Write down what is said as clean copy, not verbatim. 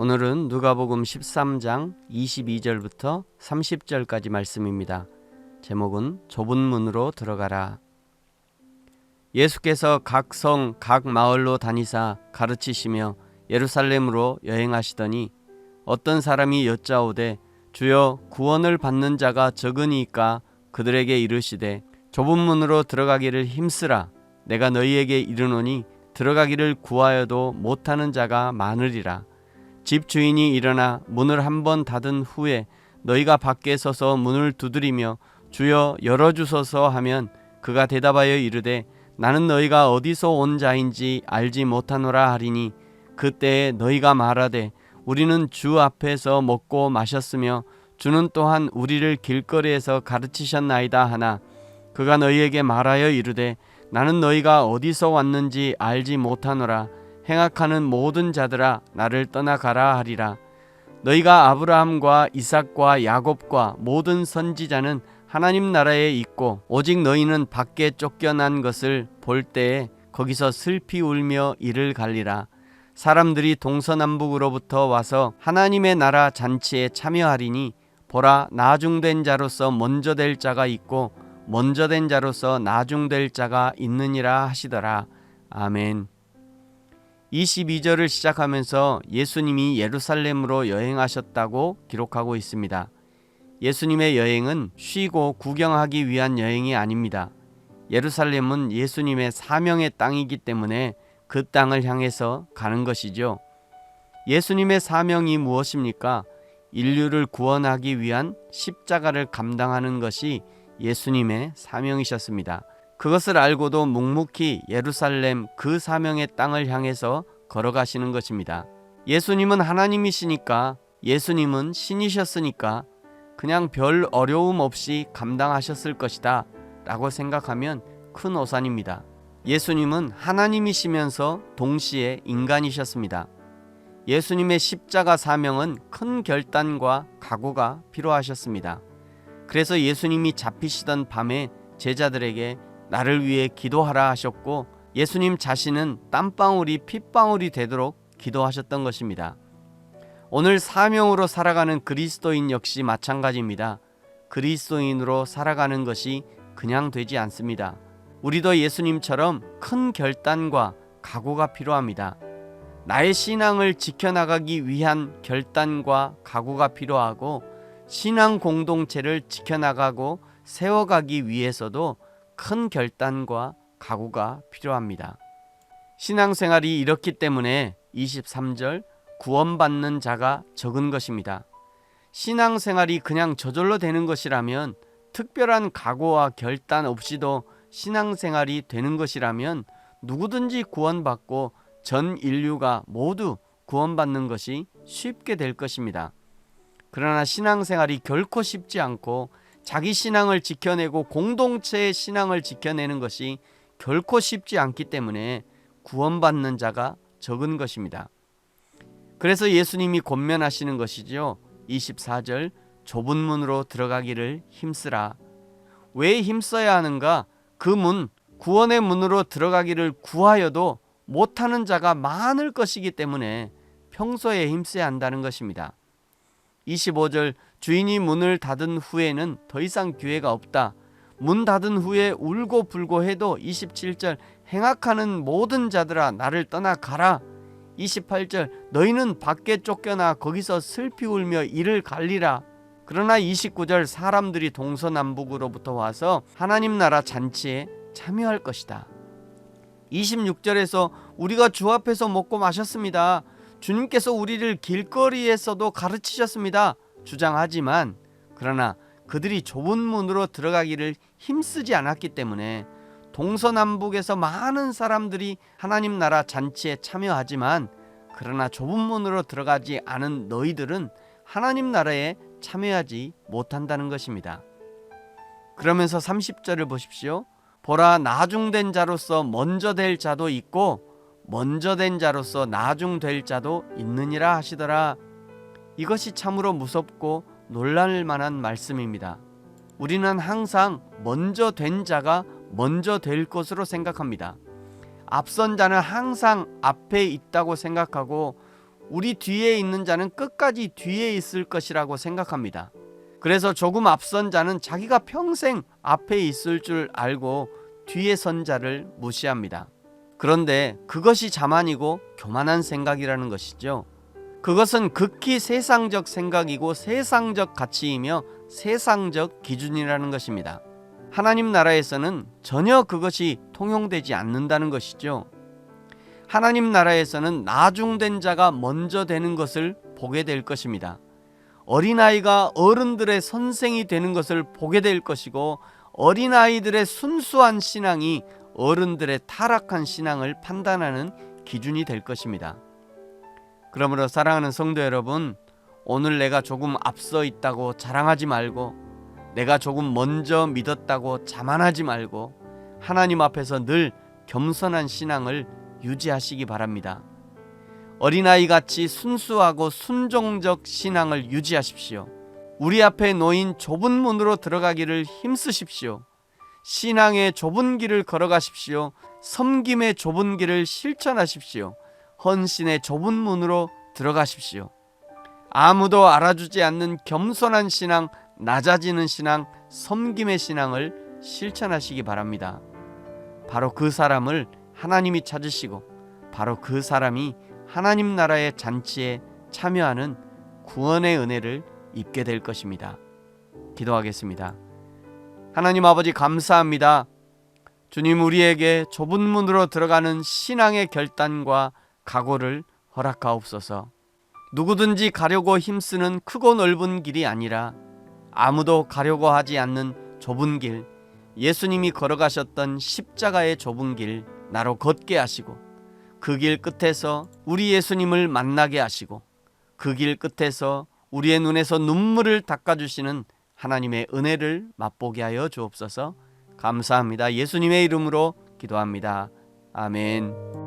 오늘은 누가복음 13장 22절부터 30절까지 말씀입니다. 제목은 좁은 문으로 들어가라. 예수께서 각 성, 각 마을로 다니사 가르치시며 예루살렘으로 여행하시더니 어떤 사람이 여짜오되 주여 구원을 받는 자가 적으니까 그들에게 이르시되 좁은 문으로 들어가기를 힘쓰라. 내가 너희에게 이르노니 들어가기를 구하여도 못하는 자가 많으리라. 집 주인이 일어나 문을 한번 닫은 후에 너희가 밖에 서서 문을 두드리며 주여 열어주소서 하면 그가 대답하여 이르되 나는 너희가 어디서 온 자인지 알지 못하노라 하리니 그때에 너희가 말하되 우리는 주 앞에서 먹고 마셨으며 주는 또한 우리를 길거리에서 가르치셨나이다 하나 그가 너희에게 말하여 이르되 나는 너희가 어디서 왔는지 알지 못하노라. 행악하는 모든 자들아 나를 떠나가라 하리라. 너희가 아브라함과 이삭과 야곱과 모든 선지자는 하나님 나라에 있고 오직 너희는 밖에 쫓겨난 것을 볼 때에 거기서 슬피 울며 이를 갈리라. 사람들이 동서남북으로부터 와서 하나님의 나라 잔치에 참여하리니 보라 나중된 자로서 먼저 될 자가 있고 먼저 된 자로서 나중될 자가 있느니라 하시더라. 아멘. 22절을 시작하면서 예수님이 예루살렘으로 여행하셨다고 기록하고 있습니다. 예수님의 여행은 쉬고 구경하기 위한 여행이 아닙니다. 예루살렘은 예수님의 사명의 땅이기 때문에 그 땅을 향해서 가는 것이죠. 예수님의 사명이 무엇입니까? 인류를 구원하기 위한 십자가를 감당하는 것이 예수님의 사명이셨습니다. 그것을 알고도 묵묵히 예루살렘 그 사명의 땅을 향해서 걸어가시는 것입니다. 예수님은 하나님이시니까, 예수님은 신이셨으니까 그냥 별 어려움 없이 감당하셨을 것이다 라고 생각하면 큰 오산입니다. 예수님은 하나님이시면서 동시에 인간이셨습니다. 예수님의 십자가 사명은 큰 결단과 각오가 필요하셨습니다. 그래서 예수님이 잡히시던 밤에 제자들에게 나를 위해 기도하라 하셨고 예수님 자신은 땀방울이 핏방울이 되도록 기도하셨던 것입니다. 오늘 사명으로 살아가는 그리스도인 역시 마찬가지입니다. 그리스도인으로 살아가는 것이 그냥 되지 않습니다. 우리도 예수님처럼 큰 결단과 각오가 필요합니다. 나의 신앙을 지켜나가기 위한 결단과 각오가 필요하고 신앙 공동체를 지켜나가고 세워가기 위해서도 큰 결단과 각오가 필요합니다. 신앙생활이 이렇기 때문에 23절 구원받는 자가 적은 것입니다. 신앙생활이 그냥 저절로 되는 것이라면 특별한 각오와 결단 없이도 신앙생활이 되는 것이라면 누구든지 구원받고 전 인류가 모두 구원받는 것이 쉽게 될 것입니다. 그러나 신앙생활이 결코 쉽지 않고 자기 신앙을 지켜내고 공동체의 신앙을 지켜내는 것이 결코 쉽지 않기 때문에 구원받는 자가 적은 것입니다. 그래서 예수님이 권면하시는 것이죠. 24절 좁은 문으로 들어가기를 힘쓰라. 왜 힘써야 하는가? 그 문, 구원의 문으로 들어가기를 구하여도 못하는 자가 많을 것이기 때문에 평소에 힘써야 한다는 것입니다. 25절 주인이 문을 닫은 후에는 더 이상 기회가 없다. 문 닫은 후에 울고 불고 해도 27절 행악하는 모든 자들아 나를 떠나가라. 28절 너희는 밖에 쫓겨나 거기서 슬피 울며 이를 갈리라. 그러나 29절 사람들이 동서남북으로부터 와서 하나님 나라 잔치에 참여할 것이다. 26절에서 우리가 주 앞에서 먹고 마셨습니다. 주님께서 우리를 길거리에서도 가르치셨습니다. 주장하지만 그러나 그들이 좁은 문으로 들어가기를 힘쓰지 않았기 때문에 동서남북에서 많은 사람들이 하나님 나라 잔치에 참여하지만 그러나 좁은 문으로 들어가지 않은 너희들은 하나님 나라에 참여하지 못한다는 것입니다. 그러면서 30절을 보십시오. 보라 나중된 자로서 먼저 될 자도 있고 먼저 된 자로서 나중될 자도 있느니라 하시더라. 이것이 참으로 무섭고 놀랄 만한 말씀입니다. 우리는 항상 먼저 된 자가 먼저 될 것으로 생각합니다. 앞선 자는 항상 앞에 있다고 생각하고 우리 뒤에 있는 자는 끝까지 뒤에 있을 것이라고 생각합니다. 그래서 조금 앞선 자는 자기가 평생 앞에 있을 줄 알고 뒤에 선 자를 무시합니다. 그런데 그것이 자만이고 교만한 생각이라는 것이죠. 그것은 극히 세상적 생각이고 세상적 가치이며 세상적 기준이라는 것입니다. 하나님 나라에서는 전혀 그것이 통용되지 않는다는 것이죠. 하나님 나라에서는 나중된 자가 먼저 되는 것을 보게 될 것입니다. 어린아이가 어른들의 선생이 되는 것을 보게 될 것이고, 어린아이들의 순수한 신앙이 어른들의 타락한 신앙을 판단하는 기준이 될 것입니다. 그러므로 사랑하는 성도 여러분, 오늘 내가 조금 앞서 있다고 자랑하지 말고, 내가 조금 먼저 믿었다고 자만하지 말고, 하나님 앞에서 늘 겸손한 신앙을 유지하시기 바랍니다. 어린아이같이 순수하고 순종적 신앙을 유지하십시오. 우리 앞에 놓인 좁은 문으로 들어가기를 힘쓰십시오. 신앙의 좁은 길을 걸어가십시오. 섬김의 좁은 길을 실천하십시오. 헌신의 좁은 문으로 들어가십시오. 아무도 알아주지 않는 겸손한 신앙, 낮아지는 신앙, 섬김의 신앙을 실천하시기 바랍니다. 바로 그 사람을 하나님이 찾으시고, 바로 그 사람이 하나님 나라의 잔치에 참여하는 구원의 은혜를 입게 될 것입니다. 기도하겠습니다. 하나님 아버지, 감사합니다. 주님, 우리에게 좁은 문으로 들어가는 신앙의 결단과 각오를 허락하옵소서. 누구든지 가려고 힘쓰는 크고 넓은 길이 아니라 아무도 가려고 하지 않는 좁은 길, 예수님이 걸어가셨던 십자가의 좁은 길 나로 걷게 하시고, 그 길 끝에서 우리 예수님을 만나게 하시고, 그 길 끝에서 우리의 눈에서 눈물을 닦아주시는 하나님의 은혜를 맛보게 하여 주옵소서. 감사합니다. 예수님의 이름으로 기도합니다. 아멘.